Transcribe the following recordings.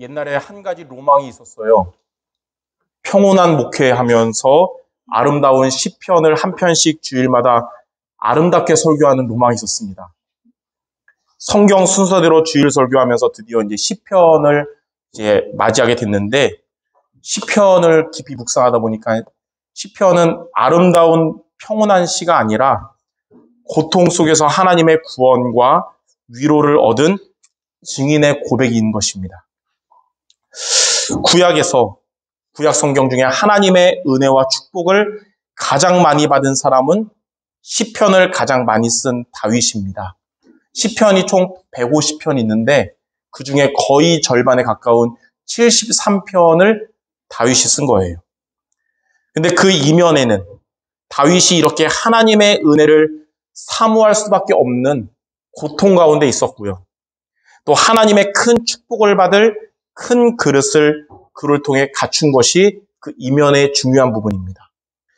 옛날에 한 가지 로망이 있었어요. 평온한 목회하면서 아름다운 시편을 한 편씩 주일마다 아름답게 설교하는 로망이 있었습니다. 성경 순서대로 주일 설교하면서 드디어 이제 시편을 맞이하게 됐는데, 시편을 깊이 묵상하다 보니까 시편은 아름다운 평온한 시가 아니라 고통 속에서 하나님의 구원과 위로를 얻은 증인의 고백인 것입니다. 구약 성경 중에 하나님의 은혜와 축복을 가장 많이 받은 사람은 시편을 가장 많이 쓴 다윗입니다. 시편이 총 150편 있는데 그 중에 거의 절반에 가까운 73편을 다윗이 쓴 거예요. 근데 그 이면에는 다윗이 이렇게 하나님의 은혜를 사모할 수밖에 없는 고통 가운데 있었고요. 또 하나님의 큰 축복을 받을 큰 그릇을 그를 통해 갖춘 것이 그 이면의 중요한 부분입니다.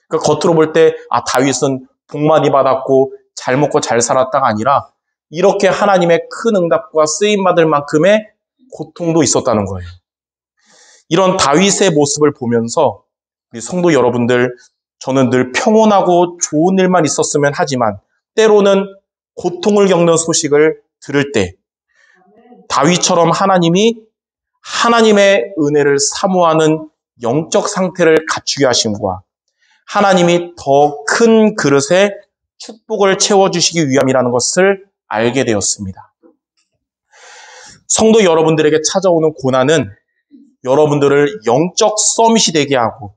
그러니까 겉으로 볼 때 다윗은 복 많이 받았고 잘 먹고 잘 살았다가 아니라 이렇게 하나님의 큰 응답과 쓰임받을 만큼의 고통도 있었다는 거예요. 이런 다윗의 모습을 보면서 우리 성도 여러분들, 저는 늘 평온하고 좋은 일만 있었으면 하지만 때로는 고통을 겪는 소식을 들을 때 다윗처럼 하나님의 은혜를 사모하는 영적 상태를 갖추게 하심과 하나님이 더 큰 그릇에 축복을 채워주시기 위함이라는 것을 알게 되었습니다. 성도 여러분들에게 찾아오는 고난은 여러분들을 영적 서밋이 되게 하고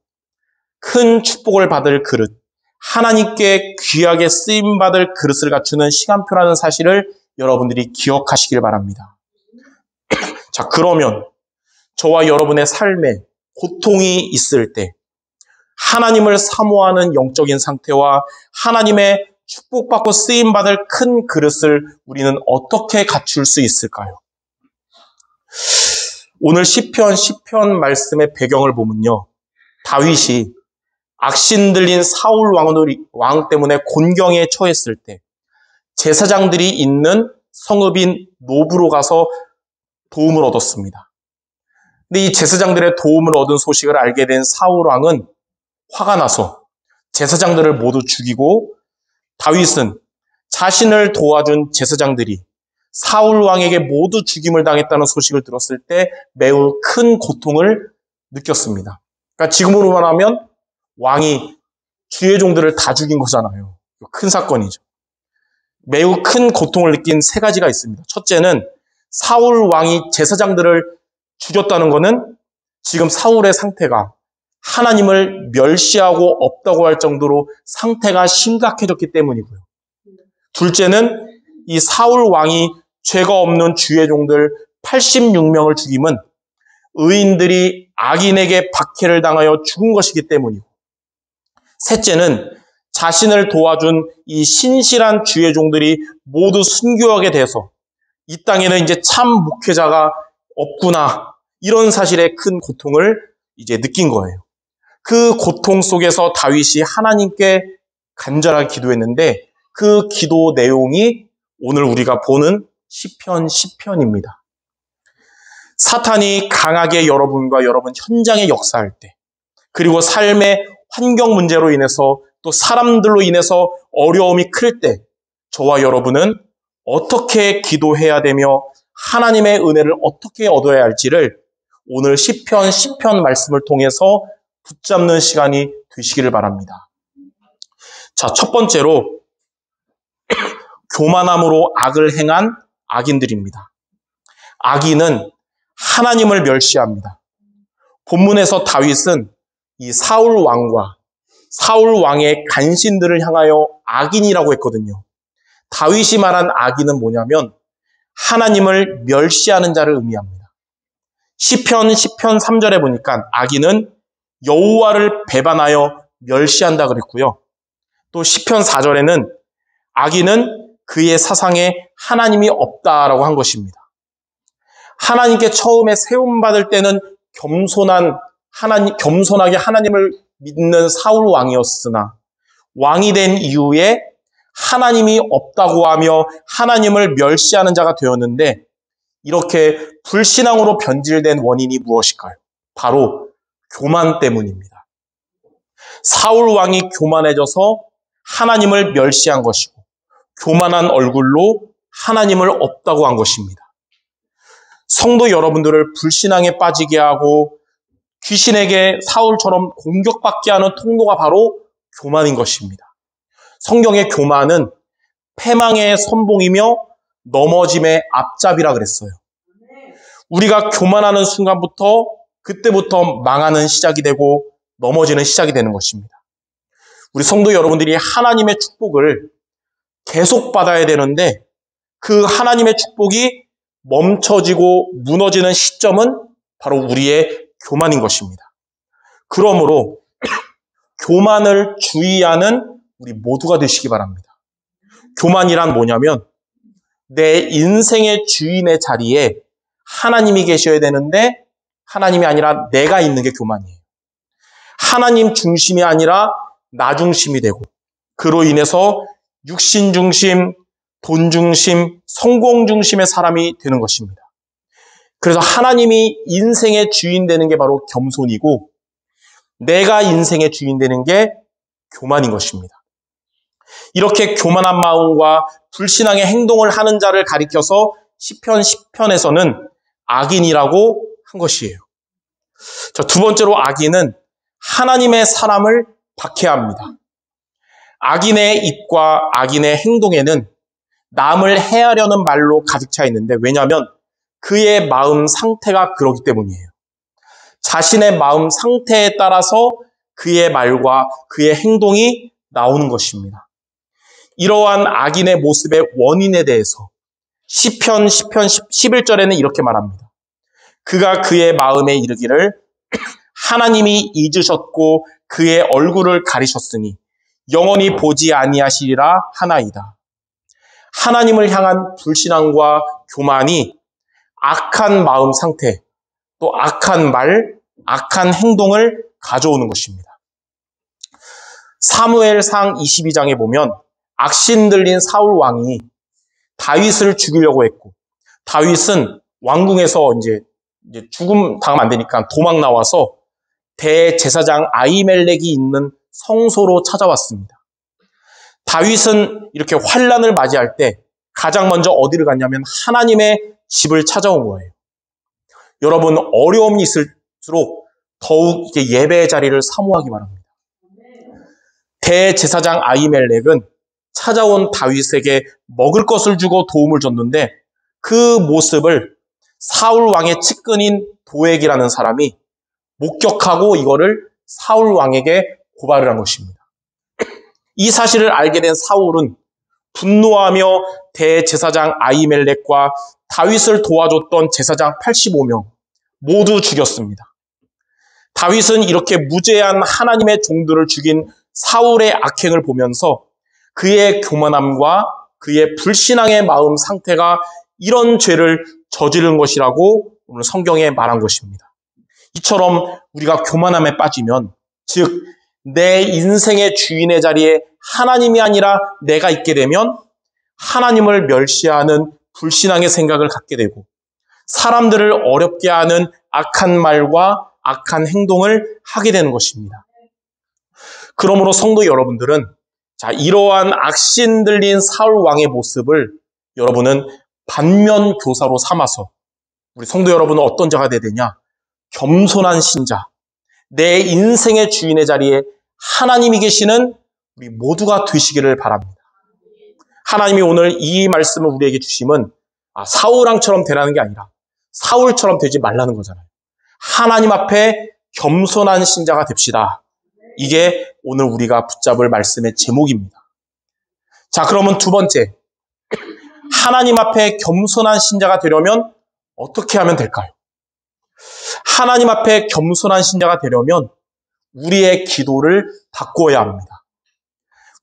큰 축복을 받을 그릇, 하나님께 귀하게 쓰임받을 그릇을 갖추는 시간표라는 사실을 여러분들이 기억하시길 바랍니다. 자, 그러면 저와 여러분의 삶에 고통이 있을 때 하나님을 사모하는 영적인 상태와 하나님의 축복받고 쓰임받을 큰 그릇을 우리는 어떻게 갖출 수 있을까요? 오늘 시편 말씀의 배경을 보면요. 다윗이 악신 들린 사울 왕 때문에 곤경에 처했을 때 제사장들이 있는 성읍인 노브로 가서 도움을 얻었습니다. 근데 이 제사장들의 도움을 얻은 소식을 알게 된 사울 왕은 화가 나서 제사장들을 모두 죽이고 다윗은 자신을 도와준 제사장들이 사울 왕에게 모두 죽임을 당했다는 소식을 들었을 때 매우 큰 고통을 느꼈습니다. 그러니까 지금으로 말하면 왕이 주의 종들을 다 죽인 거잖아요. 큰 사건이죠. 매우 큰 고통을 느낀 세 가지가 있습니다. 첫째는 사울 왕이 제사장들을 죽였다는 것은 지금 사울의 상태가 하나님을 멸시하고 없다고 할 정도로 상태가 심각해졌기 때문이고요. 둘째는 이 사울 왕이 죄가 없는 주의 종들 86명을 죽임은 의인들이 악인에게 박해를 당하여 죽은 것이기 때문이고, 셋째는 자신을 도와준 이 신실한 주의 종들이 모두 순교하게 돼서 이 땅에는 이제 참 목회자가 없구나, 이런 사실에 큰 고통을 이제 느낀 거예요. 그 고통 속에서 다윗이 하나님께 간절하게 기도했는데 그 기도 내용이 오늘 우리가 보는 시편입니다. 사탄이 강하게 여러분과 여러분 현장에 역사할 때, 그리고 삶의 환경 문제로 인해서 또 사람들로 인해서 어려움이 클 때 저와 여러분은 어떻게 기도해야 되며 하나님의 은혜를 어떻게 얻어야 할지를 오늘 시편 말씀을 통해서 붙잡는 시간이 되시기를 바랍니다. 자, 첫 번째로 교만함으로 악을 행한 악인들입니다. 악인은 하나님을 멸시합니다. 본문에서 다윗은 이 사울 왕의 간신들을 향하여 악인이라고 했거든요. 다윗이 말한 악인은 뭐냐면 하나님을 멸시하는 자를 의미합니다. 시편 3절에 보니까 악인은 여호와를 배반하여 멸시한다 그랬고요. 또 시편 4절에는 악인은 그의 사상에 하나님이 없다라고 한 것입니다. 하나님께 처음에 세움받을 때는 겸손하게 하나님을 믿는 사울 왕이었으나 왕이 된 이후에 하나님이 없다고 하며 하나님을 멸시하는 자가 되었는데 이렇게 불신앙으로 변질된 원인이 무엇일까요? 바로 교만 때문입니다. 사울 왕이 교만해져서 하나님을 멸시한 것이고 교만한 얼굴로 하나님을 없다고 한 것입니다. 성도 여러분들을 불신앙에 빠지게 하고 귀신에게 사울처럼 공격받게 하는 통로가 바로 교만인 것입니다. 성경의 교만은 패망의 선봉이며 넘어짐의 앞잡이라 그랬어요. 우리가 교만하는 순간부터 그때부터 망하는 시작이 되고 넘어지는 시작이 되는 것입니다. 우리 성도 여러분들이 하나님의 축복을 계속 받아야 되는데 그 하나님의 축복이 멈춰지고 무너지는 시점은 바로 우리의 교만인 것입니다. 그러므로 교만을 주의하는 우리 모두가 되시기 바랍니다. 교만이란 뭐냐면 내 인생의 주인의 자리에 하나님이 계셔야 되는데 하나님이 아니라 내가 있는 게 교만이에요. 하나님 중심이 아니라 나 중심이 되고 그로 인해서 육신 중심, 돈 중심, 성공 중심의 사람이 되는 것입니다. 그래서 하나님이 인생의 주인 되는 게 바로 겸손이고 내가 인생의 주인 되는 게 교만인 것입니다. 이렇게 교만한 마음과 불신앙의 행동을 하는 자를 가리켜서 시편 10편에서는 악인이라고 한 것이에요. 두 번째로 악인은 하나님의 사람을 박해합니다. 악인의 입과 악인의 행동에는 남을 해하려는 말로 가득 차 있는데 왜냐하면 그의 마음 상태가 그러기 때문이에요. 자신의 마음 상태에 따라서 그의 말과 그의 행동이 나오는 것입니다. 이러한 악인의 모습의 원인에 대해서 시편 11절에는 이렇게 말합니다. 그가 그의 마음에 이르기를 하나님이 잊으셨고 그의 얼굴을 가리셨으니 영원히 보지 아니하시리라 하나이다. 하나님을 향한 불신앙과 교만이 악한 마음 상태, 또 악한 말, 악한 행동을 가져오는 것입니다. 사무엘상 22장에 보면 악신 들린 사울 왕이 다윗을 죽이려고 했고 다윗은 왕궁에서 이제 죽음 당하면 안 되니까 도망 나와서 대제사장 아히멜렉이 있는 성소로 찾아왔습니다. 다윗은 이렇게 환난을 맞이할 때 가장 먼저 어디를 갔냐면 하나님의 집을 찾아온 거예요. 여러분 어려움이 있을수록 더욱 예배의 자리를 사모하기 바랍니다. 대제사장 아히멜렉은 찾아온 다윗에게 먹을 것을 주고 도움을 줬는데 그 모습을 사울 왕의 측근인 도액이라는 사람이 목격하고 이거를 사울 왕에게 고발을 한 것입니다. 이 사실을 알게 된 사울은 분노하며 대제사장 아히멜렉과 다윗을 도와줬던 제사장 85명 모두 죽였습니다. 다윗은 이렇게 무죄한 하나님의 종들을 죽인 사울의 악행을 보면서 그의 교만함과 그의 불신앙의 마음 상태가 이런 죄를 저지른 것이라고 오늘 성경에 말한 것입니다. 이처럼 우리가 교만함에 빠지면 즉 내 인생의 주인의 자리에 하나님이 아니라 내가 있게 되면 하나님을 멸시하는 불신앙의 생각을 갖게 되고 사람들을 어렵게 하는 악한 말과 악한 행동을 하게 되는 것입니다. 그러므로 성도 여러분들은 이러한 악신 들린 사울 왕의 모습을 여러분은 반면 교사로 삼아서 우리 성도 여러분은 어떤 자가 되야 되냐? 겸손한 신자, 내 인생의 주인의 자리에 하나님이 계시는 우리 모두가 되시기를 바랍니다. 하나님이 오늘 이 말씀을 우리에게 주심은 사울왕처럼 되라는 게 아니라 사울처럼 되지 말라는 거잖아요. 하나님 앞에 겸손한 신자가 됩시다. 이게 오늘 우리가 붙잡을 말씀의 제목입니다. 자, 그러면 두 번째, 하나님 앞에 겸손한 신자가 되려면 어떻게 하면 될까요? 하나님 앞에 겸손한 신자가 되려면 우리의 기도를 바꾸어야 합니다.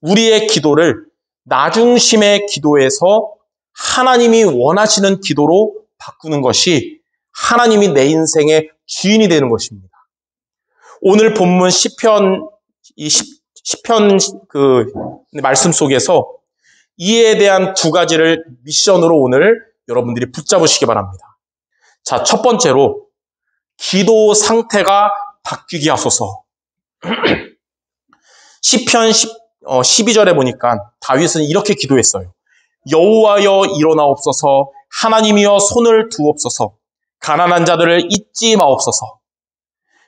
우리의 기도를 나 중심의 기도에서 하나님이 원하시는 기도로 바꾸는 것이 하나님이 내 인생의 주인이 되는 것입니다. 오늘 본문 시편 말씀 속에서 이에 대한 두 가지를 미션으로 오늘 여러분들이 붙잡으시기 바랍니다. 자, 첫 번째로 기도 상태가 바뀌게 하소서. 시편 12절에 보니까 다윗은 이렇게 기도했어요. 여호와여 일어나옵소서, 하나님이여 손을 두옵소서, 가난한 자들을 잊지 마옵소서.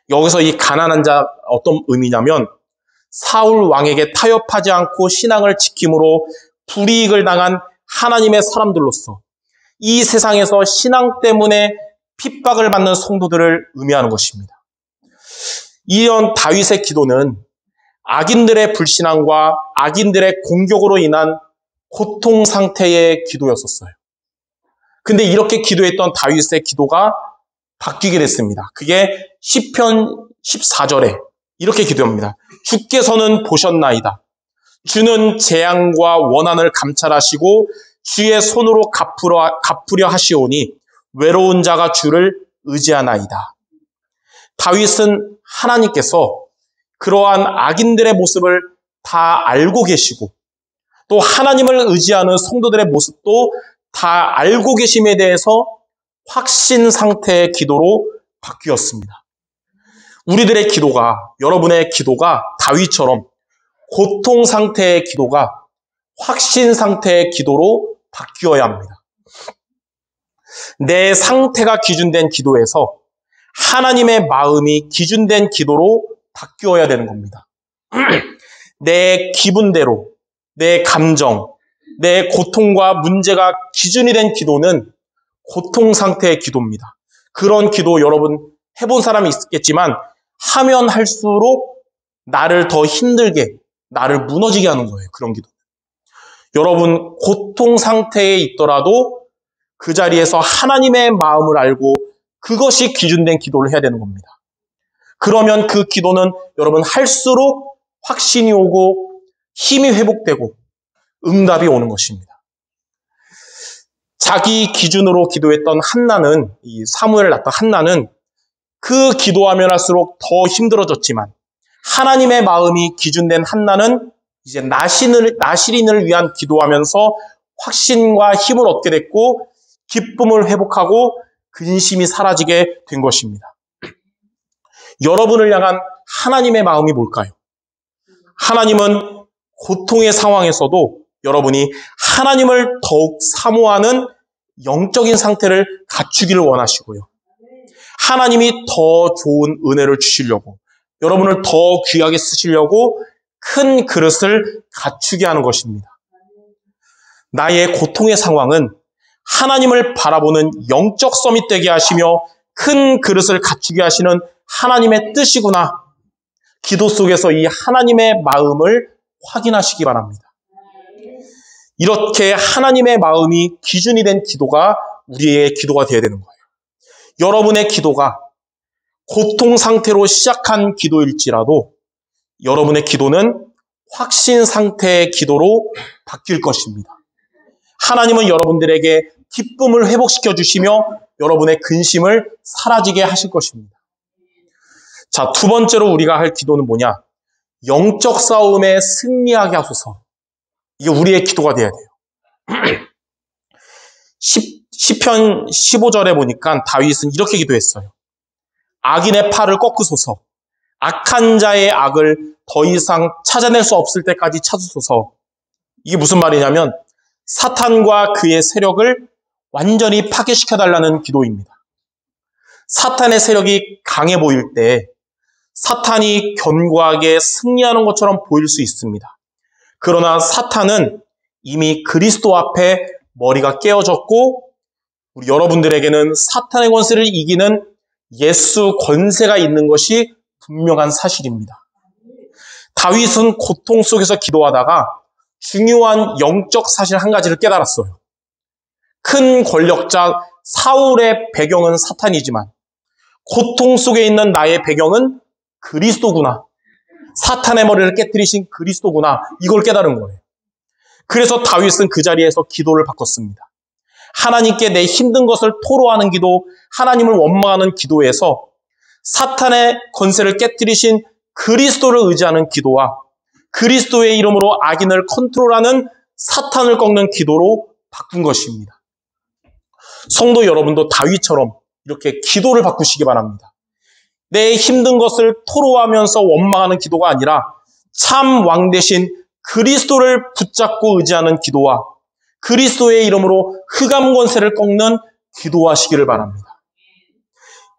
여기서 이 가난한 자 어떤 의미냐면 사울 왕에게 타협하지 않고 신앙을 지킴으로 불이익을 당한 하나님의 사람들로서 이 세상에서 신앙 때문에 핍박을 받는 성도들을 의미하는 것입니다. 이런 다윗의 기도는 악인들의 불신앙과 악인들의 공격으로 인한 고통 상태의 기도였었어요. 근데 이렇게 기도했던 다윗의 기도가 바뀌게 됐습니다. 그게 시편 14절에 이렇게 기도합니다. 주께서는 보셨나이다. 주는 재앙과 원한을 감찰하시고 주의 손으로 갚으려 하시오니 외로운 자가 주를 의지하나이다. 다윗은 하나님께서 그러한 악인들의 모습을 다 알고 계시고 또 하나님을 의지하는 성도들의 모습도 다 알고 계심에 대해서 확신 상태의 기도로 바뀌었습니다. 우리들의 기도가, 여러분의 기도가 다윗처럼 고통 상태의 기도가 확신 상태의 기도로 바뀌어야 합니다. 내 상태가 기준된 기도에서 하나님의 마음이 기준된 기도로 바뀌어야 되는 겁니다. 내 기분대로, 내 감정, 내 고통과 문제가 기준이 된 기도는 고통 상태의 기도입니다. 그런 기도 여러분 해본 사람이 있겠지만 하면 할수록 나를 더 힘들게, 나를 무너지게 하는 거예요. 그런 기도. 여러분 고통 상태에 있더라도 그 자리에서 하나님의 마음을 알고 그것이 기준된 기도를 해야 되는 겁니다. 그러면 그 기도는 여러분 할수록 확신이 오고 힘이 회복되고 응답이 오는 것입니다. 자기 기준으로 기도했던 한나는, 이 사무엘을 낳던 한나는 그 기도하면 할수록 더 힘들어졌지만 하나님의 마음이 기준된 한나는 이제 나실인을 위한 기도하면서 확신과 힘을 얻게 됐고 기쁨을 회복하고 근심이 사라지게 된 것입니다. 여러분을 향한 하나님의 마음이 뭘까요? 하나님은 고통의 상황에서도 여러분이 하나님을 더욱 사모하는 영적인 상태를 갖추기를 원하시고요. 하나님이 더 좋은 은혜를 주시려고, 여러분을 더 귀하게 쓰시려고 큰 그릇을 갖추게 하는 것입니다. 나의 고통의 상황은 하나님을 바라보는 영적 서밋 되게 하시며 큰 그릇을 갖추게 하시는 하나님의 뜻이구나. 기도 속에서 이 하나님의 마음을 확인하시기 바랍니다. 이렇게 하나님의 마음이 기준이 된 기도가 우리의 기도가 되어야 되는 거예요. 여러분의 기도가 고통 상태로 시작한 기도일지라도 여러분의 기도는 확신 상태의 기도로 바뀔 것입니다. 하나님은 여러분들에게 기쁨을 회복시켜 주시며 여러분의 근심을 사라지게 하실 것입니다. 자, 두 번째로 우리가 할 기도는 뭐냐? 영적 싸움에 승리하게 하소서. 이게 우리의 기도가 되어야 돼요. 시편 15절에 보니까 다윗은 이렇게 기도했어요. 악인의 팔을 꺾으소서. 악한 자의 악을 더 이상 찾아낼 수 없을 때까지 찾으소서. 이게 무슨 말이냐면 사탄과 그의 세력을 완전히 파괴시켜달라는 기도입니다. 사탄의 세력이 강해 보일 때 사탄이 견고하게 승리하는 것처럼 보일 수 있습니다. 그러나 사탄은 이미 그리스도 앞에 머리가 깨어졌고 우리 여러분들에게는 사탄의 권세를 이기는 예수 권세가 있는 것이 분명한 사실입니다. 다윗은 고통 속에서 기도하다가 중요한 영적 사실 한 가지를 깨달았어요. 큰 권력자 사울의 배경은 사탄이지만 고통 속에 있는 나의 배경은 그리스도구나. 사탄의 머리를 깨뜨리신 그리스도구나. 이걸 깨달은 거예요. 그래서 다윗은 그 자리에서 기도를 바꿨습니다. 하나님께 내 힘든 것을 토로하는 기도, 하나님을 원망하는 기도에서 사탄의 권세를 깨뜨리신 그리스도를 의지하는 기도와 그리스도의 이름으로 악인을 컨트롤하는 사탄을 꺾는 기도로 바꾼 것입니다. 성도 여러분도 다윗처럼 이렇게 기도를 바꾸시기 바랍니다. 내 힘든 것을 토로하면서 원망하는 기도가 아니라 참 왕 대신 그리스도를 붙잡고 의지하는 기도와 그리스도의 이름으로 흑암 권세를 꺾는 기도하시기를 바랍니다.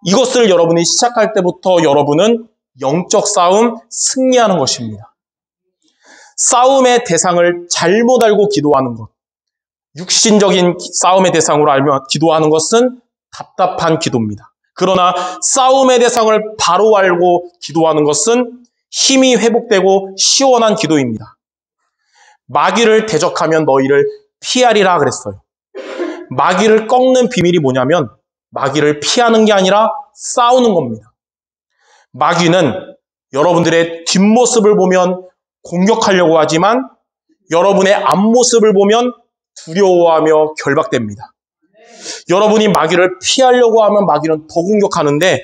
이것을 여러분이 시작할 때부터 여러분은 영적 싸움 승리하는 것입니다. 싸움의 대상을 잘못 알고 기도하는 것, 육신적인 싸움의 대상으로 알며 기도하는 것은 답답한 기도입니다. 그러나 싸움의 대상을 바로 알고 기도하는 것은 힘이 회복되고 시원한 기도입니다. 마귀를 대적하면 너희를 피하리라 그랬어요. 마귀를 꺾는 비밀이 뭐냐면 마귀를 피하는 게 아니라 싸우는 겁니다. 마귀는 여러분들의 뒷모습을 보면 공격하려고 하지만 여러분의 앞모습을 보면 두려워하며 결박됩니다. 여러분이 마귀를 피하려고 하면 마귀는 더 공격하는데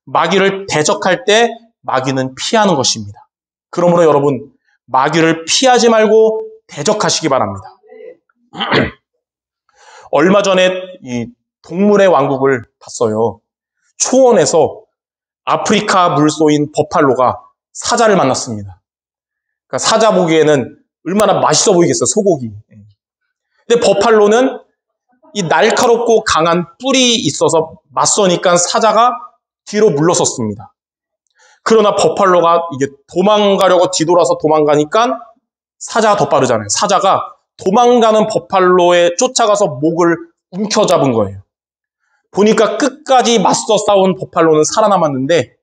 마귀를 대적할 때 마귀는 피하는 것입니다. 그러므로 여러분 마귀를 피하지 말고 대적하시기 바랍니다. 얼마 전에 이 동물의 왕국을 봤어요. 초원에서 아프리카 물소인 버팔로가 사자를 만났습니다. 그러니까 사자 보기에는 얼마나 맛있어 보이겠어요, 소고기. 근데 버팔로는 이 날카롭고 강한 뿔이 있어서 맞서니까 사자가 뒤로 물러섰습니다. 그러나 버팔로가 이게 도망가려고 뒤돌아서 도망가니까 사자가 더 빠르잖아요. 사자가 도망가는 버팔로에 쫓아가서 목을 움켜잡은 거예요. 보니까 끝까지 맞서 싸운 버팔로는 살아남았는데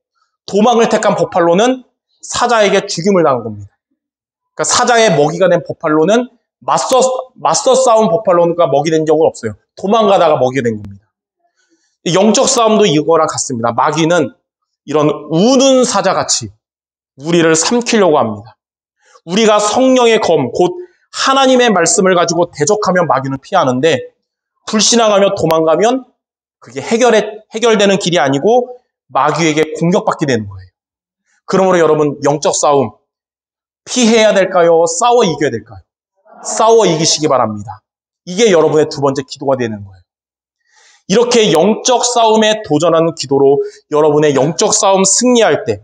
도망을 택한 버팔로는 사자에게 죽임을 당한 겁니다. 그러니까 사자의 먹이가 된 버팔로는 맞서 싸운 버팔로가 먹이 된 적은 없어요. 도망가다가 먹이 된 겁니다. 영적 싸움도 이거랑 같습니다. 마귀는 이런 우는 사자같이 우리를 삼키려고 합니다. 우리가 성령의 검, 곧 하나님의 말씀을 가지고 대적하면 마귀는 피하는데 불신앙하며 도망가면 그게 해결되는 길이 아니고 마귀에게 공격받게 되는 거예요. 그러므로 여러분 영적 싸움 피해야 될까요? 싸워 이겨야 될까요? 싸워 이기시기 바랍니다. 이게 여러분의 두 번째 기도가 되는 거예요. 이렇게 영적 싸움에 도전하는 기도로 여러분의 영적 싸움 승리할 때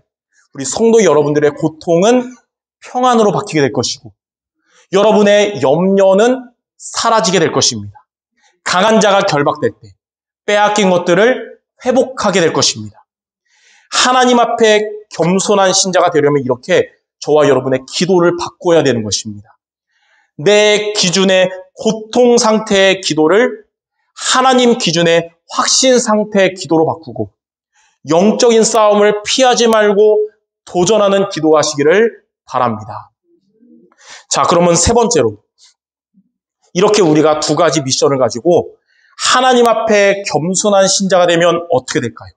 우리 성도 여러분들의 고통은 평안으로 바뀌게 될 것이고 여러분의 염려는 사라지게 될 것입니다. 강한 자가 결박될 때 빼앗긴 것들을 회복하게 될 것입니다. 하나님 앞에 겸손한 신자가 되려면 이렇게 저와 여러분의 기도를 바꿔야 되는 것입니다. 내 기준의 고통 상태의 기도를 하나님 기준의 확신 상태의 기도로 바꾸고 영적인 싸움을 피하지 말고 도전하는 기도하시기를 바랍니다. 자, 그러면 세 번째로 이렇게 우리가 두 가지 미션을 가지고 하나님 앞에 겸손한 신자가 되면 어떻게 될까요?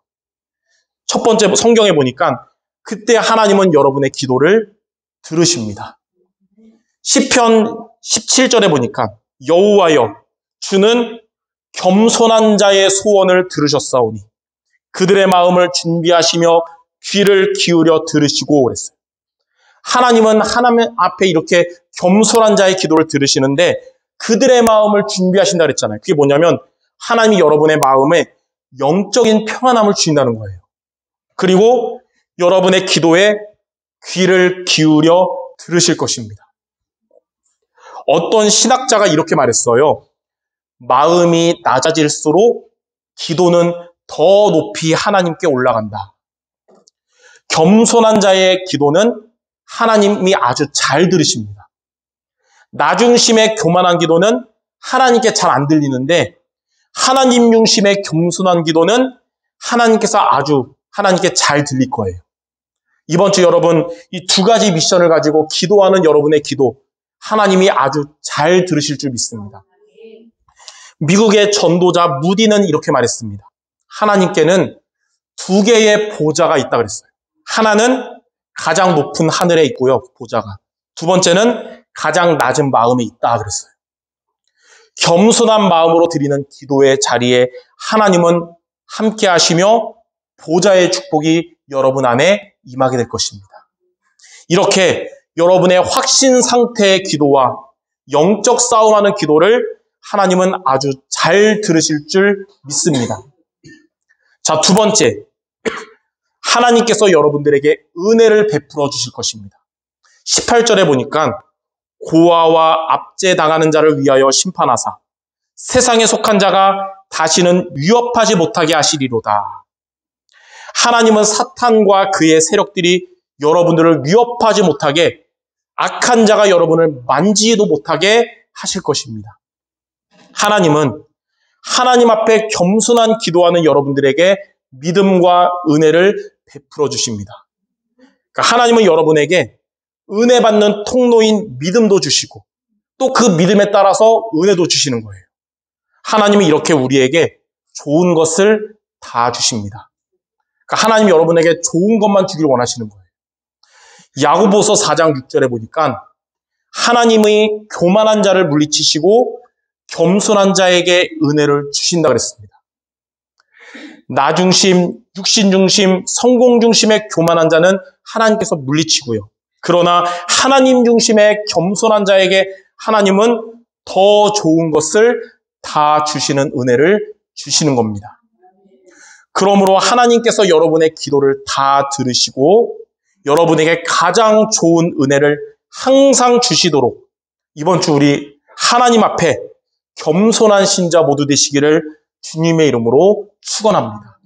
첫 번째 성경에 보니까 그때 하나님은 여러분의 기도를 들으십니다. 시편 17절에 보니까 여호와여 주는 겸손한 자의 소원을 들으셨사오니 그들의 마음을 준비하시며 귀를 기울여 들으시고 그랬어요. 하나님은 하나님 앞에 이렇게 겸손한 자의 기도를 들으시는데 그들의 마음을 준비하신다 그랬잖아요. 그게 뭐냐면 하나님이 여러분의 마음에 영적인 평안함을 주신다는 거예요. 그리고 여러분의 기도에 귀를 기울여 들으실 것입니다. 어떤 신학자가 이렇게 말했어요. 마음이 낮아질수록 기도는 더 높이 하나님께 올라간다. 겸손한 자의 기도는 하나님이 아주 잘 들으십니다. 나중심의 교만한 기도는 하나님께 잘 안 들리는데 하나님 중심의 겸손한 기도는 하나님께서 아주 하나님께 잘 들릴 거예요. 이번 주 여러분 이 두 가지 미션을 가지고 기도하는 여러분의 기도 하나님이 아주 잘 들으실 줄 믿습니다. 미국의 전도자 무디는 이렇게 말했습니다. 하나님께는 두 개의 보좌가 있다 그랬어요. 하나는 가장 높은 하늘에 있고요, 보좌가. 두 번째는 가장 낮은 마음에 있다 그랬어요. 겸손한 마음으로 드리는 기도의 자리에 하나님은 함께 하시며 보좌의 축복이 여러분 안에 임하게 될 것입니다. 이렇게 여러분의 확신 상태의 기도와 영적 싸움하는 기도를 하나님은 아주 잘 들으실 줄 믿습니다. 자, 두 번째. 하나님께서 여러분들에게 은혜를 베풀어 주실 것입니다. 18절에 보니까 고아와 압제당하는 자를 위하여 심판하사 세상에 속한 자가 다시는 위협하지 못하게 하시리로다. 하나님은 사탄과 그의 세력들이 여러분들을 위협하지 못하게, 악한 자가 여러분을 만지지도 못하게 하실 것입니다. 하나님은 하나님 앞에 겸손한 기도하는 여러분들에게 믿음과 은혜를 베풀어 주십니다. 그러니까 하나님은 여러분에게 은혜 받는 통로인 믿음도 주시고 또 그 믿음에 따라서 은혜도 주시는 거예요. 하나님이 이렇게 우리에게 좋은 것을 다 주십니다. 그러니까 하나님이 여러분에게 좋은 것만 주기를 원하시는 거예요. 야고보서 4장 6절에 보니까 하나님의 교만한 자를 물리치시고 겸손한 자에게 은혜를 주신다 그랬습니다. 나 중심, 육신 중심, 성공 중심의 교만한 자는 하나님께서 물리치고요. 그러나 하나님 중심의 겸손한 자에게 하나님은 더 좋은 것을 다 주시는 은혜를 주시는 겁니다. 그러므로 하나님께서 여러분의 기도를 다 들으시고 여러분에게 가장 좋은 은혜를 항상 주시도록 이번 주 우리 하나님 앞에 겸손한 신자 모두 되시기를 주님의 이름으로 축원합니다.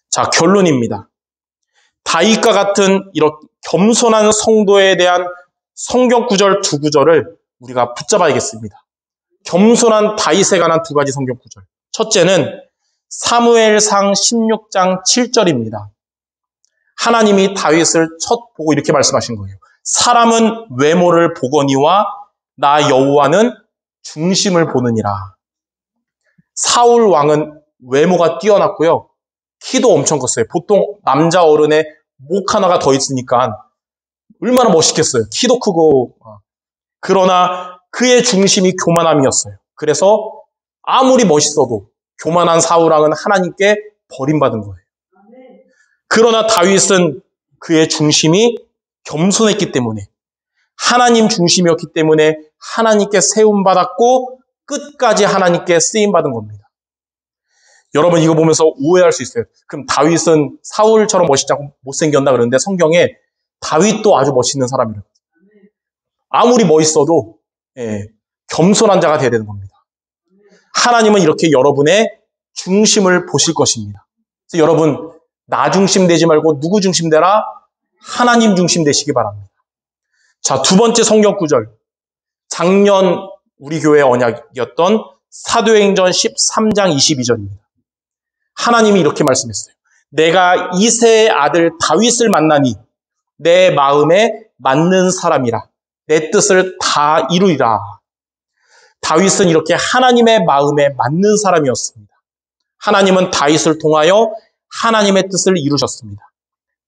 자, 결론입니다. 다윗과 같은 이런 겸손한 성도에 대한 성경 구절 두 구절을 우리가 붙잡아야겠습니다. 겸손한 다윗에 관한 두 가지 성경 구절. 첫째는 사무엘상 16장 7절입니다. 하나님이 다윗을 첫 보고 이렇게 말씀하신 거예요. 사람은 외모를 보거니와 나 여호와는 중심을 보느니라. 사울 왕은 외모가 뛰어났고요. 키도 엄청 컸어요. 보통 남자 어른의 목 하나가 더 있으니까 얼마나 멋있겠어요. 키도 크고. 그러나 그의 중심이 교만함이었어요. 그래서 아무리 멋있어도 교만한 사울 왕은 하나님께 버림받은 거예요. 그러나 다윗은 그의 중심이 겸손했기 때문에 하나님 중심이었기 때문에 하나님께 세움받았고 끝까지 하나님께 쓰임받은 겁니다. 여러분 이거 보면서 오해할 수 있어요. 그럼 다윗은 사울처럼 멋있지 않고 못생겼나 그러는데 성경에 다윗도 아주 멋있는 사람이래요. 아무리 멋있어도 겸손한 자가 되어야 되는 겁니다. 하나님은 이렇게 여러분의 중심을 보실 것입니다. 그래서 여러분 나 중심 되지 말고 누구 중심 되라? 하나님 중심 되시기 바랍니다. 자, 두 번째 성경 구절. 작년 우리 교회 언약이었던 사도행전 13장 22절입니다. 하나님이 이렇게 말씀했어요. 내가 이새의 아들 다윗을 만나니 내 마음에 맞는 사람이라. 내 뜻을 다 이루리라. 다윗은 이렇게 하나님의 마음에 맞는 사람이었습니다. 하나님은 다윗을 통하여 하나님의 뜻을 이루셨습니다.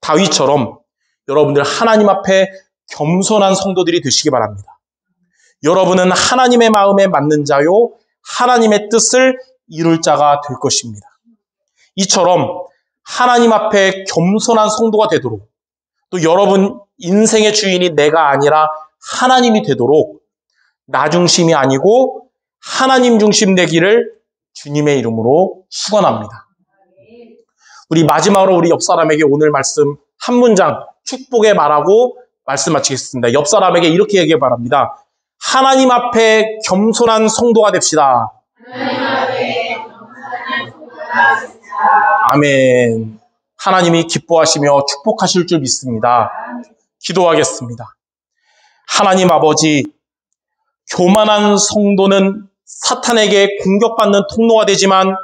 다윗처럼 여러분들 하나님 앞에 겸손한 성도들이 되시기 바랍니다. 여러분은 하나님의 마음에 맞는 자요 하나님의 뜻을 이룰 자가 될 것입니다. 이처럼 하나님 앞에 겸손한 성도가 되도록 또 여러분 인생의 주인이 내가 아니라 하나님이 되도록 나 중심이 아니고 하나님 중심 되기를 주님의 이름으로 축원합니다. 우리 마지막으로 우리 옆 사람에게 오늘 말씀 한 문장 축복의 말하고 말씀 마치겠습니다. 옆 사람에게 이렇게 얘기해 바랍니다. 하나님 앞에 겸손한 성도가 됩시다. 하나님 앞에 겸손한 성도가 됩시다. 아멘. 하나님이 기뻐하시며 축복하실 줄 믿습니다. 기도하겠습니다. 하나님 아버지, 교만한 성도는 사탄에게 공격받는 통로가 되지만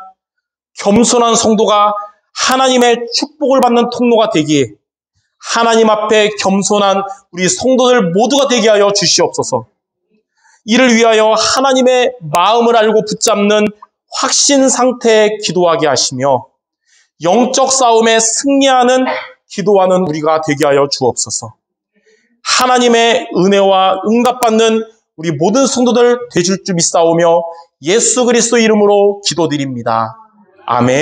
겸손한 성도가 하나님의 축복을 받는 통로가 되기에 하나님 앞에 겸손한 우리 성도들 모두가 되게 하여 주시옵소서. 이를 위하여 하나님의 마음을 알고 붙잡는 확신 상태에 기도하게 하시며 영적 싸움에 승리하는 기도하는 우리가 되게 하여 주옵소서. 하나님의 은혜와 응답받는 우리 모든 성도들 되실 줄 믿사오며 예수 그리스도 이름으로 기도드립니다. 아멘.